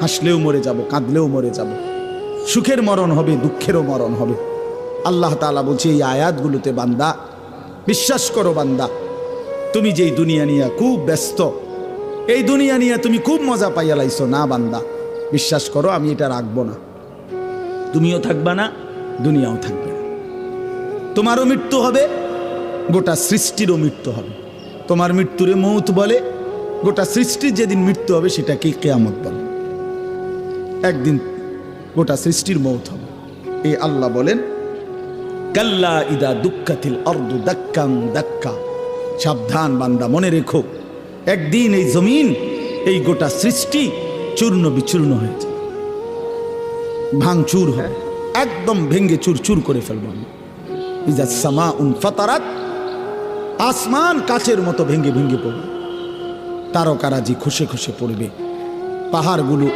হাসলেও মরে যাব, কাঁদলেও মরে যাব, সুখের মরণ হবে, দুঃখেরও মরণ হবে। আল্লাহ তাআলা বলছে এই আয়াতগুলোতে, বান্দা বিশ্বাস করো বান্দা, তুমি যেই দুনিয়া নিয়ে খুব ব্যস্ত, এই দুনিয়া নিয়ে তুমি খুব মজা পাইয়া লাইছো না বান্দা, বিশ্বাস করো আমি এটা রাখবো না। তুমিও থাকবা না, দুনিয়াও থাকবে না। তোমারও মৃত্যু হবে, গোটা সৃষ্টিরও মৃত্যু হবে। তোমার মৃত্যুরে মৌত বলে, গোটা সৃষ্টির যেদিন মৃত্যু হবে সেটাকে কিয়ামত বলে। একদিন গোটা সৃষ্টির মৌত হবে। এই আল্লাহ বলেন, কাল্লা ইদা দুক্কাতিল আরদু দাক্কান দাক্কা, সাবধান বান্দা, মনে রেখো একদিন এই জমিন, এই গোটা সৃষ্টি চূর্ণ বিচূর্ণ হয়ে যাবে, ভাঙচুর হবে, একদম ভেঙ্গে চুরচুর করে ফেলব। ইজা সামাউন ফাতারাত, আসমান কাচের মতো ভেঙ্গে ভেঙ্গে পড়বে, তারকারাজি খসে খসে পড়বে, পাহাড়গুলো